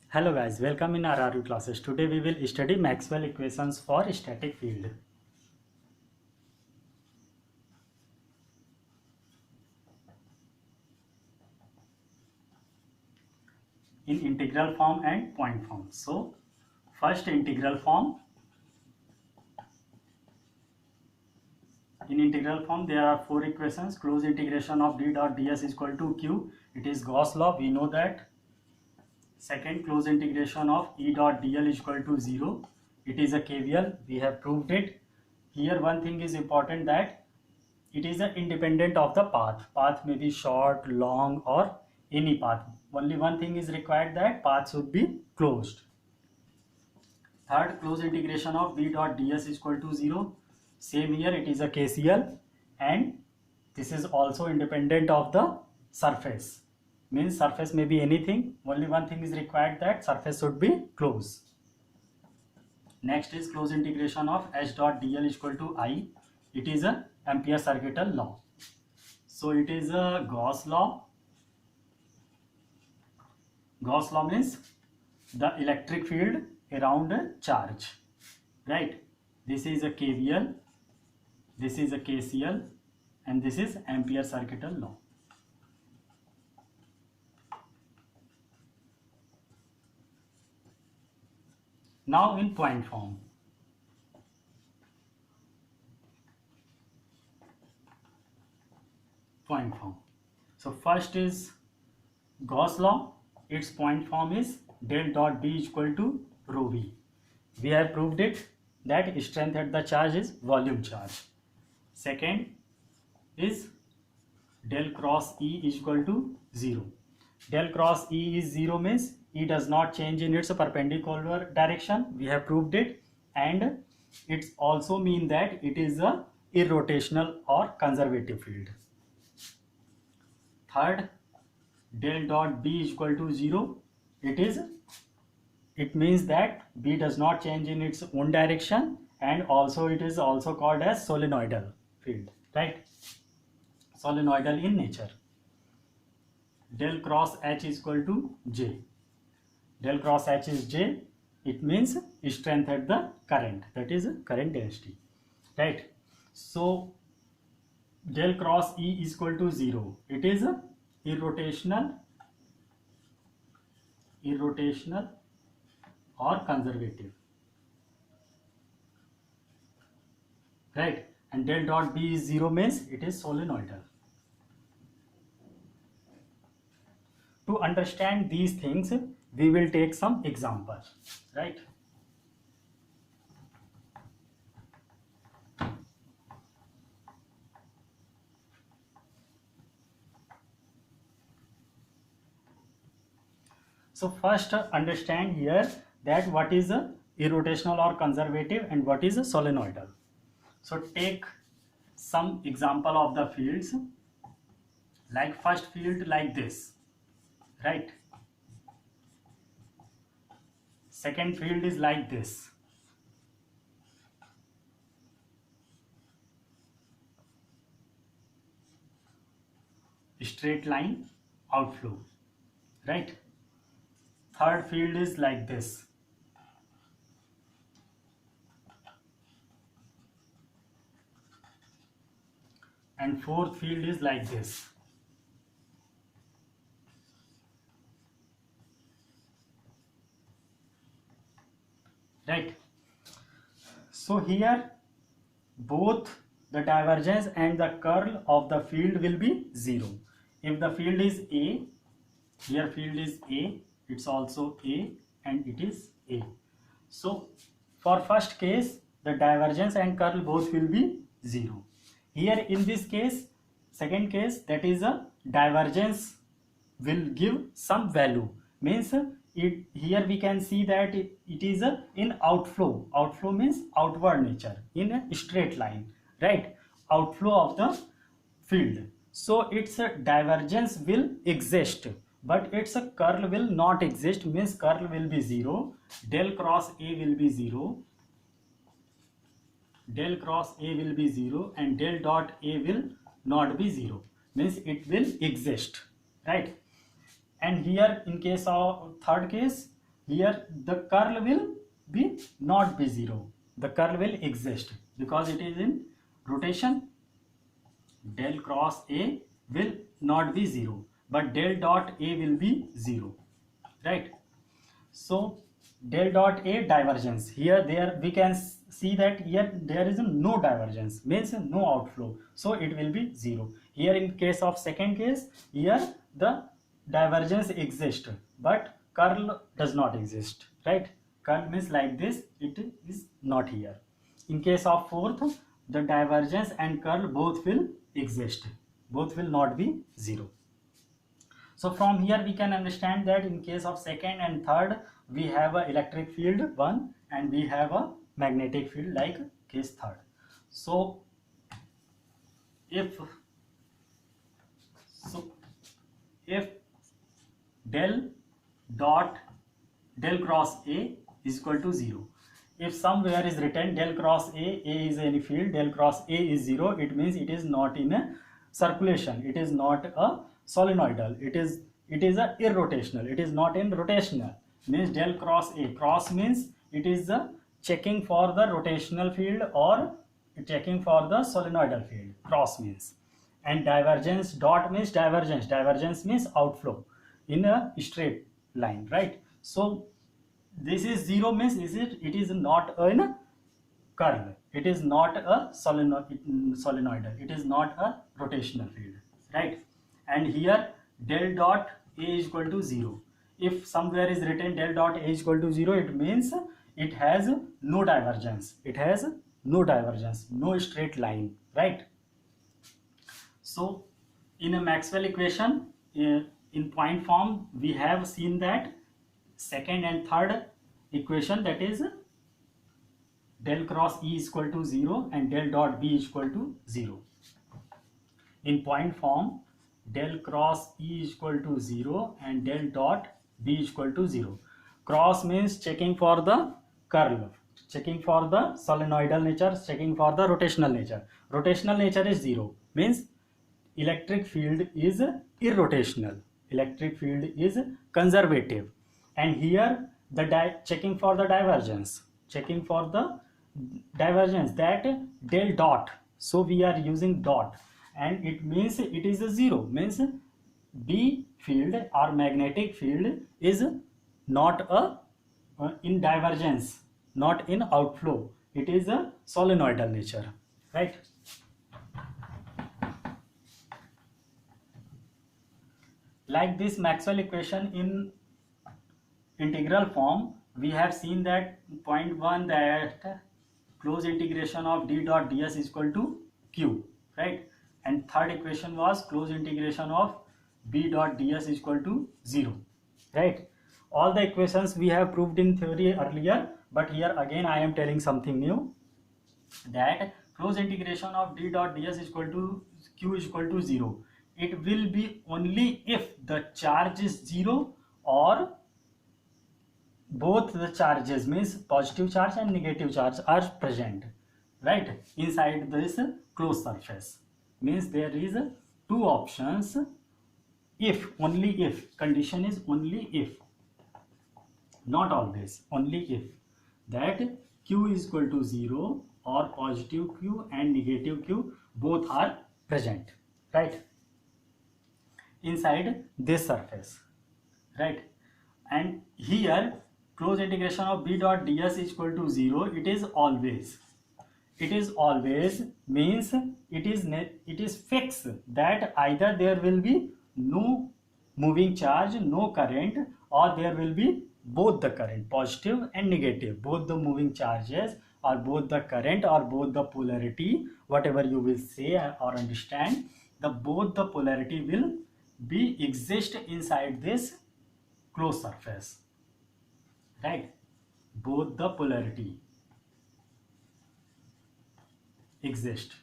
Hello guys, welcome in our RU classes. Today we will study Maxwell equations for static field. In integral form and point form. So first integral form. In integral form there are four equations. Closed integration of d dot ds is equal to q. It is Gauss law, we know that. Second, closed integration of E dot dl is equal to 0. It is a KVL, we have proved it. Here one thing is important, that it is independent of the path. Path may be short, long, or any path. Only one thing is required, that path should be closed. Third, closed integration of B dot ds is equal to 0. Same here, it is a KCL, and this is also independent of the surface. Means surface may be anything. Only one thing is required, that surface should be closed. Next is closed integration of h dot dl is equal to I. It is a Ampere circuital law. So it is a Gauss law. Gauss law means the electric field around a charge, right? This is a KVL, this is a KCL, and this is Ampere circuital law. Now in point form. Point form. So first is Gauss law. Its point form is del dot B is equal to rho V. We have proved it, that strength at the charge is volume charge. Second is del cross E is equal to 0. Del cross E is 0 means E does not change in its perpendicular direction. We have proved it, and it also means that it is a irrotational or conservative field. Third, del dot B is equal to 0. It means that B does not change in its own direction, and also it is also called as solenoidal field, right? Solenoidal in nature. Del cross H is equal to J. Del cross H is J. It means strength at the current, that is current density, right? So del cross E is equal to 0. It is irrotational or conservative, right? And del dot B is 0 means it is solenoidal. To understand these things, we will take some examples, right? So first understand here that what is a irrotational or conservative and what is a solenoidal. So take some example of the fields, like first field like this, right? Second field is like this. Straight line outflow, right? Third field is like this. And fourth field is like this. Right? So here both the divergence and the curl of the field will be 0. If the field is A, here field is A, it's also A, and it is A. So for first case, the divergence and curl both will be 0. Here in this case, second case, that is a divergence will give some value. Means here we can see that it is in outflow. Outflow means outward nature, in a straight line, right? Outflow of the field. So its divergence will exist, but its curl will not exist. Means curl will be 0. Del cross A will be 0. Del cross A will be 0, and del dot A will not be 0. Means it will exist, right? And here in case of third case, here the curl will be not be 0. The curl will exist because it is in rotation. Del cross A will not be 0, but del dot A will be 0, right? So del dot A divergence, here there we can see that here there is no divergence, means no outflow, so it will be 0. Here in case of second case, here the divergence exists but curl does not exist, right? Curl means like this, it is not here. In case of fourth, the divergence and curl both will exist, both will not be 0. So from here we can understand that in case of second and third, we have a electric field 1 and we have a magnetic field like case third. So if del cross A is equal to 0, if somewhere is written del cross A is any field, del cross A is 0, it means it is not in a circulation, it is not a solenoidal, it is a irrotational, it is not in rotational. Means del cross A, cross means it is checking for the rotational field or checking for the solenoidal field, cross means. And divergence, dot means divergence, divergence means outflow in a straight line, right? So this is 0 means it is not a curl, it is not a solenoidal, it is not a rotational field, right? And here del dot A is equal to 0. If somewhere is written del dot A is equal to 0, it means it has no divergence, it has no divergence, no straight line, right? So in a Maxwell equation, in point form, we have seen that second and third equation, that is del cross E is equal to 0 and del dot B is equal to 0. In point form, del cross E is equal to 0 and del dot B is equal to 0. Cross means checking for the curl, checking for the solenoidal nature, checking for the rotational nature. Rotational nature is 0, means electric field is irrotational, electric field is conservative. And here the checking for the divergence, checking for the divergence, that del dot, so we are using dot, and it means it is a 0, means B field or magnetic field is not a in divergence, not in outflow, it is a solenoidal nature, right? Like this Maxwell equation in integral form, we have seen that point 1, that close integration of d dot ds is equal to q, right? And third equation was close integration of b dot ds is equal to 0, right? All the equations we have proved in theory earlier, but here again I am telling something new, that close integration of d dot ds is equal to q is equal to 0. It will be only if the charge is 0 or both the charges, means positive charge and negative charge, are present, right, inside this closed surface. Means there is two options, if, only if, condition is only if, not always, only if, that q is equal to 0 or positive q and negative q both are present, right, inside this surface, right? And here close integration of b dot ds is equal to 0, it is always means it is fixed that either there will be no moving charge, no current, or there will be both the current, positive and negative, both the moving charges or both the current or both the polarity, whatever you will say or understand, the both the polarity will be exist inside this closed surface, right? Both the polarity exist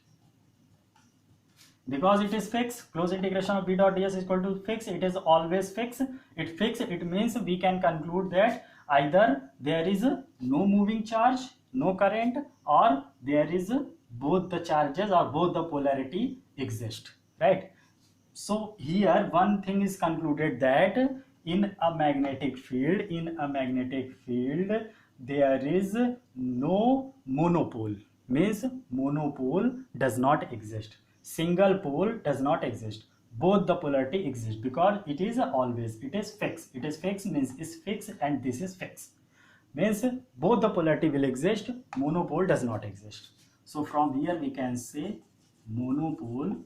because it is fixed. Close integration of b dot ds is equal to fixed, it is always fixed. It means we can conclude that either there is no moving charge, no current, or there is both the charges or both the polarity exist, right? So here one thing is concluded, that in a magnetic field, there is no monopole. Means monopole does not exist, single pole does not exist, both the polarity exist, because it is always, it is fixed. It is fixed means is fixed, and this is fixed means both the polarity will exist, monopole does not exist. So from here we can say monopole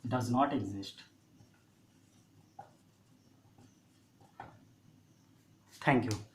does not exist. Thank you.